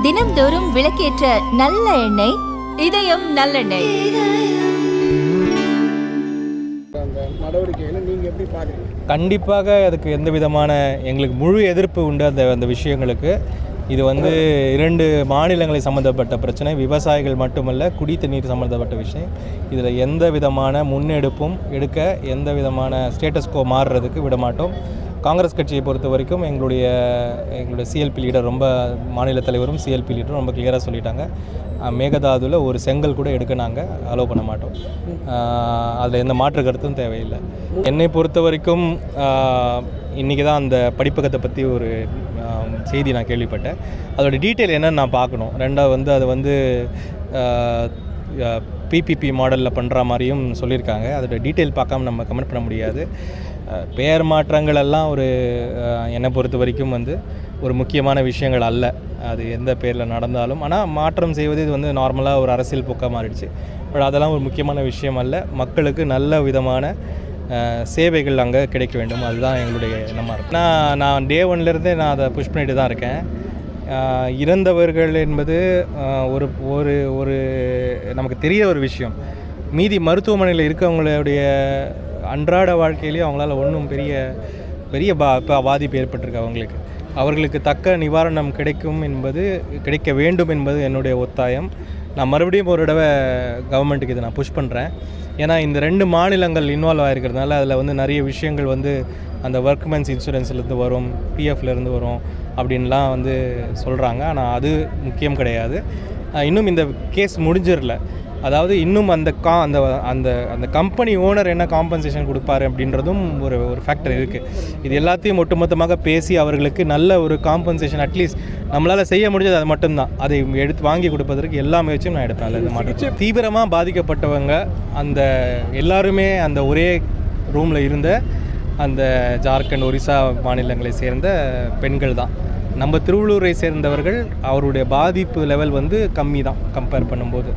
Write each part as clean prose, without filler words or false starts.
தினம்தோறும் விளக்கேற்ற நல்ல எண்ணெய் இதயம் நல்லெண்ணெய். கண்டிப்பாக அதுக்கு எந்த விதமான எங்களுக்கு முழு எதிர்ப்பு உண்டு. அந்த விஷயங்களுக்கு இது இரண்டு மாநிலங்களை சம்மந்தப்பட்ட பிரச்சனை, விவசாயிகள் மட்டுமல்ல குடி தண்ணீர் சம்மந்தப்பட்ட விஷயம். இதில் எந்த விதமான முன்னெடுப்பும் எடுக்க, எந்த விதமான ஸ்டேட்டஸ்கோ மாறுறதுக்கு விட மாட்டோம். காங்கிரஸ் கட்சியை பொறுத்த வரைக்கும் எங்களுடைய சிஎல்பி லீடர், ரொம்ப மாநில தலைவரும் சிஎல்பி லீடரும் ரொம்ப கிளியராக சொல்லிட்டாங்க, மேகதாதுவில் ஒரு செங்கல் கூட எடுக்க நாங்கள் அலோவ் பண்ண மாட்டோம். அதில் எந்த மாற்று கருத்தும் தேவையில்லை. என்னை பொறுத்த வரைக்கும் இன்றைக்கி தான் அந்த படிப்பகத்தை பற்றி ஒரு செய்தி நான் கேள்விப்பட்டேன். அதோடய டீட்டெயில் என்னன்னு நான் பார்க்கணும். ரெண்டாவது அது பிபிபி மாடலில் பண்ணுற மாதிரியும் சொல்லியிருக்காங்க. அதோடய டீட்டெயில் பார்க்காம நம்ம கமெண்ட் பண்ண முடியாது. பெயர் மாற்றங்கள் எல்லாம் என்னை பொறுத்த வரைக்கும் ஒரு முக்கியமான விஷயங்கள் அல்ல. அது எந்த பேரில் நடந்தாலும், ஆனால் மாற்றம் செய்வது இது நார்மலாக ஒரு அரசியல் போக்காக மாறிடுச்சு. பட் அதெல்லாம் ஒரு முக்கியமான விஷயம் அல்ல. மக்களுக்கு நல்ல விதமான சேவைகள் அங்கே கிடைக்க வேண்டும், அதுதான் எங்களுடைய எண்ணமாக இருக்குது. நான் டே ஒன்லேருந்தே நான் அதை புஷ் பண்ணிட்டு தான் இருக்கேன். இறந்தவர்கள் என்பது ஒரு ஒரு நமக்கு தெரிய ஒரு விஷயம். மீதி மருத்துவமனையில் இருக்கவங்களுடைய அன்றாட வாழ்க்கையிலேயே அவங்களால ஒன்றும் பெரிய பாதிப்பு ஏற்பட்டிருக்கு. அவர்களுக்கு தக்க நிவாரணம் கிடைக்க வேண்டும் என்பது என்னுடைய ஒத்தாயம். நான் மறுபடியும் ஒரு தடவை கவர்மெண்ட்டுக்கு இதை நான் புஷ் பண்ணுறேன். ஏன்னா இந்த 2 மாநிலங்கள் இன்வால்வ் ஆகிருக்கிறதுனால அதில் நிறைய விஷயங்கள் அந்த ஒர்க்மென்ஸ் இன்சூரன்ஸ்லேருந்து வரும், பிஎஃப்லேருந்து வரும் அப்படின்லாம் சொல்கிறாங்க. ஆனால் அது முக்கியம் கிடையாது. இன்னும் இந்த கேஸ் முடிஞ்சிடல. அதாவது இன்னும் அந்த அந்த கம்பெனி ஓனர் என்ன காம்பன்சேஷன் கொடுப்பாரு அப்படின்றதும் ஒரு ஃபேக்டர் இருக்குது. இது எல்லாத்தையும் ஒட்டுமொத்தமாக பேசி அவர்களுக்கு நல்ல ஒரு காம்பன்சேஷன் அட்லீஸ்ட் நம்மளால் செய்ய முடிஞ்சது அது மட்டும்தான். அதை எடுத்து வாங்கி கொடுப்பதற்கு எல்லா முயற்சியும் நான் எடுப்பேன். அது மாற்றம் தீவிரமாக பாதிக்கப்பட்டவங்க எல்லாருமே அந்த ஒரே ரூமில் இருந்த அந்த ஜார்க்கண்ட், ஒரிசா மாநிலங்களை சேர்ந்த பெண்கள் தான். நம்ம திருவள்ளூரை சேர்ந்தவர்கள் அவருடைய பாதிப்பு லெவல் கம்மி தான் கம்பேர் பண்ணும்போது.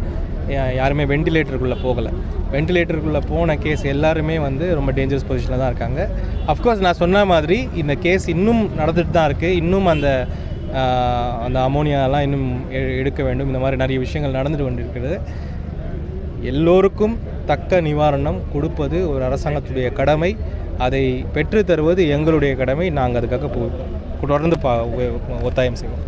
யாருமே வெண்டிலேட்டருக்குள்ளே போகலை. வெண்டிலேட்டருக்குள்ளே போன கேஸ் எல்லாருமே ரொம்ப டேஞ்சரஸ் பொசிஷனில் தான் இருக்காங்க. அஃப்கோர்ஸ் நான் சொன்ன மாதிரி இந்த கேஸ் இன்னும் நடந்துட்டு தான் இருக்குது. இன்னும் அந்த அமோனியாலாம் இன்னும் எடுக்க வேண்டும். இந்த மாதிரி நிறைய விஷயங்கள் நடந்துட்டு கொண்டிருக்கிறது. எல்லோருக்கும் தக்க நிவாரணம் கொடுப்பது ஒரு அரசாங்கத்துடைய கடமை. அதை பெற்று தருவது எங்களுடைய கடமை. நாங்கள் அதுக்காக தொடர்ந்து ஒத்தாயம் செய்வோம்.